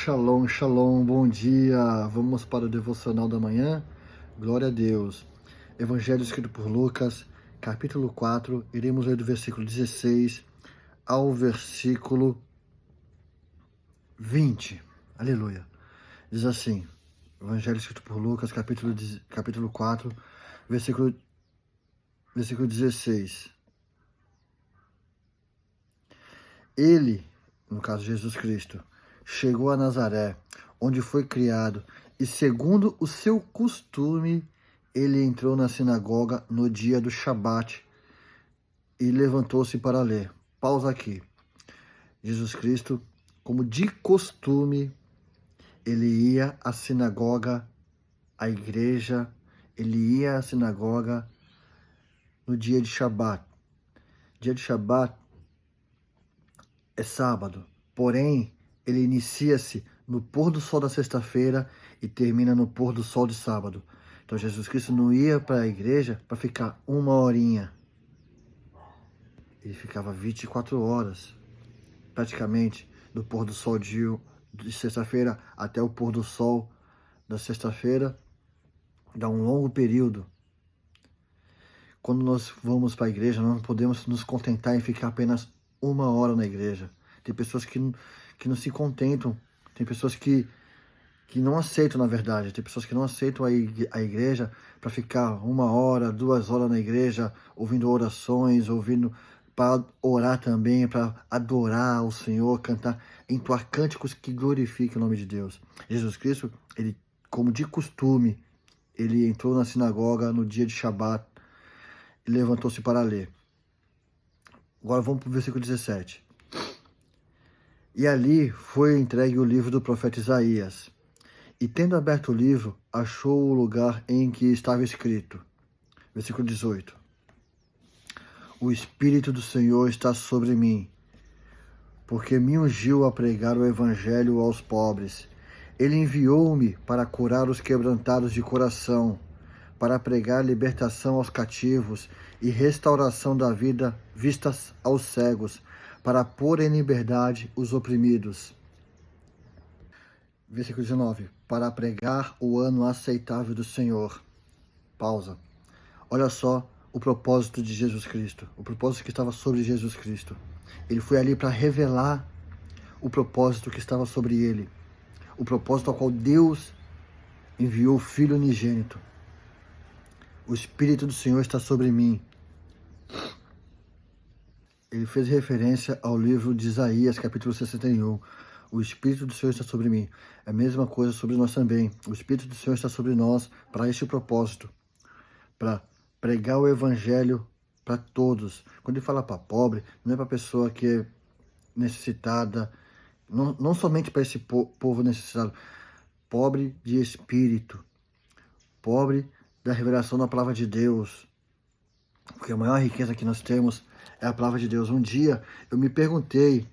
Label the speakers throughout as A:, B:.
A: Shalom, shalom, bom dia. Vamos para o devocional da manhã. Glória a Deus. Evangelho escrito por Lucas, capítulo 4. Iremos ler do versículo 16 ao versículo 20. Aleluia. Diz assim, Evangelho escrito por Lucas, capítulo 4, versículo 16. Ele, no caso Jesus Cristo, chegou a Nazaré, onde foi criado, e segundo o seu costume, ele entrou na sinagoga no dia do Shabat e levantou-se para ler. Pausa aqui. Jesus Cristo, como de costume, ele ia à sinagoga, à igreja, ele ia à sinagoga no dia de Shabat. Dia de Shabat é sábado, porém, ele inicia-se no pôr do sol da sexta-feira e termina no pôr do sol de sábado. Então Jesus Cristo não ia para a igreja para ficar uma horinha. Ele ficava 24 horas, praticamente, do pôr do sol de sexta-feira até o pôr do sol da sexta-feira. Dá um longo período. Quando nós vamos para a igreja, nós não podemos nos contentar em ficar apenas uma hora na igreja. Tem pessoas que não se contentam. Tem pessoas que não aceitam, na verdade. Tem pessoas que não aceitam a igreja para ficar 1 hora, 2 horas na igreja, ouvindo orações, para orar também, para adorar o Senhor, cantar, entoar cânticos que glorifiquem o nome de Deus. Jesus Cristo, ele, como de costume, ele entrou na sinagoga no dia de Shabat e levantou-se para ler. Agora vamos para o versículo 17. E ali foi entregue o livro do profeta Isaías. E tendo aberto o livro, achou o lugar em que estava escrito. Versículo 18. O Espírito do Senhor está sobre mim, porque me ungiu a pregar o evangelho aos pobres. Ele enviou-me para curar os quebrantados de coração, para pregar libertação aos cativos e restauração da vida vistas aos cegos, para pôr em liberdade os oprimidos. Versículo 19. Para pregar o ano aceitável do Senhor. Pausa. Olha só o propósito de Jesus Cristo. O propósito que estava sobre Jesus Cristo. Ele foi ali para revelar o propósito que estava sobre ele. O propósito ao qual Deus enviou o Filho unigênito. O Espírito do Senhor está sobre mim. Ele fez referência ao livro de Isaías, capítulo 61. O Espírito do Senhor está sobre mim. É a mesma coisa sobre nós também. O Espírito do Senhor está sobre nós para este propósito. Para pregar o Evangelho para todos. Quando ele fala para pobre, não é para pessoa que é necessitada. Não somente para esse povo necessitado. Pobre de espírito. Pobre da revelação da palavra de Deus. Porque a maior riqueza que nós temos é a palavra de Deus. Um dia eu me perguntei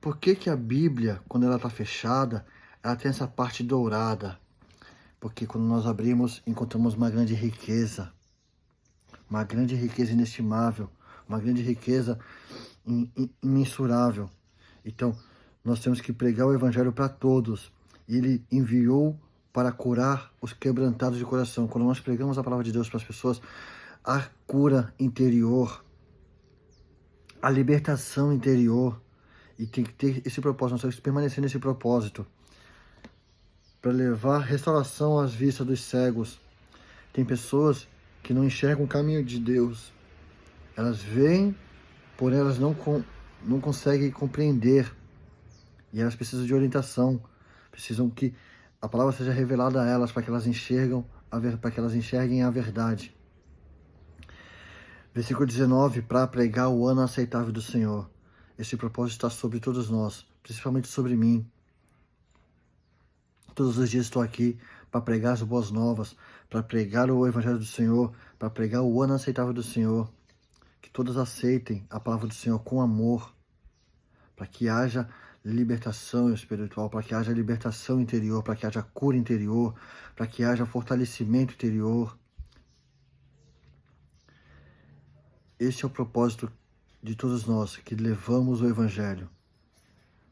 A: por que a Bíblia, quando ela está fechada, ela tem essa parte dourada. Porque quando nós abrimos, encontramos uma grande riqueza inestimável, uma grande riqueza imensurável. Então, nós temos que pregar o Evangelho para todos. Ele enviou para curar os quebrantados de coração. Quando nós pregamos a palavra de Deus para as pessoas, a cura interior, a libertação interior, e tem que ter esse propósito, nós temos que permanecer nesse propósito, para levar restauração às vistas dos cegos. Tem pessoas que não enxergam o caminho de Deus, elas veem, porém elas não conseguem compreender, e elas precisam de orientação, precisam que a palavra seja revelada a elas, para que elas enxerguem a verdade. Versículo 19, para pregar o ano aceitável do Senhor. Esse propósito está sobre todos nós, principalmente sobre mim. Todos os dias estou aqui para pregar as boas novas, para pregar o Evangelho do Senhor, para pregar o ano aceitável do Senhor. Que todos aceitem a palavra do Senhor com amor, para que haja libertação espiritual, para que haja libertação interior, para que haja cura interior, para que haja fortalecimento interior. Esse é o propósito de todos nós que levamos o Evangelho,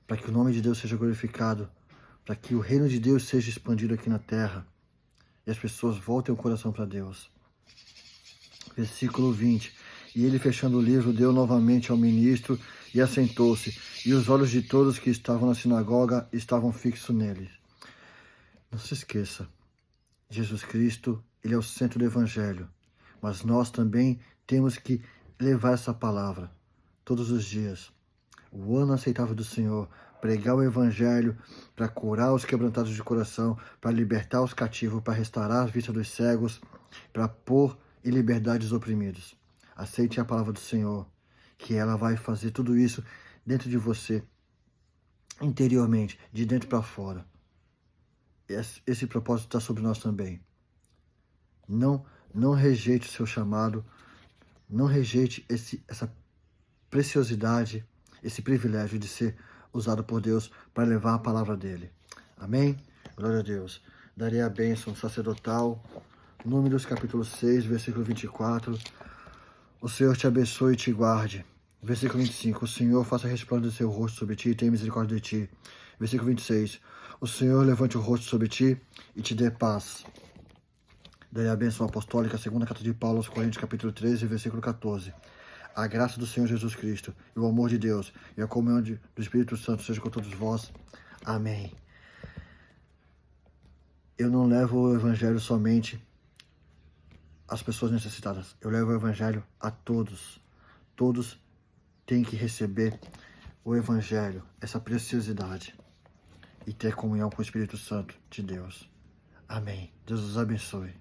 A: para que o nome de Deus seja glorificado para que o reino de Deus seja expandido aqui na terra e as pessoas voltem o coração para Deus. Versículo 20. E ele, fechando o livro, deu novamente ao ministro e assentou-se, e os olhos de todos que estavam na sinagoga estavam fixos nele. Não se esqueça, Jesus Cristo, ele é o centro do evangelho, mas nós também temos que levar essa palavra todos os dias. O ano aceitável do Senhor, pregar o evangelho para curar os quebrantados de coração, para libertar os cativos, para restaurar a vista dos cegos, para pôr em liberdade os oprimidos. Aceite a palavra do Senhor, que ela vai fazer tudo isso dentro de você, interiormente, de dentro para fora. Esse propósito está sobre nós também. Não rejeite o seu chamado, não rejeite essa preciosidade, esse privilégio de ser usado por Deus para levar a palavra dele. Amém? Glória a Deus. Darei a bênção sacerdotal. Números capítulo 6, versículo 24. O Senhor te abençoe e te guarde. Versículo 25. O Senhor faça resplandecer seu rosto sobre ti e tenha misericórdia de ti. Versículo 26. O Senhor levante o rosto sobre ti e te dê paz. Darei a bênção apostólica, segunda carta de Paulo aos Coríntios, capítulo 13, versículo 14. A graça do Senhor Jesus Cristo e o amor de Deus e a comunhão do Espírito Santo seja com todos vós. Amém. Eu não levo o evangelho somente às pessoas necessitadas. Eu levo o evangelho a todos. Todos têm que receber o evangelho, essa preciosidade, e ter comunhão com o Espírito Santo de Deus. Amém. Deus os abençoe.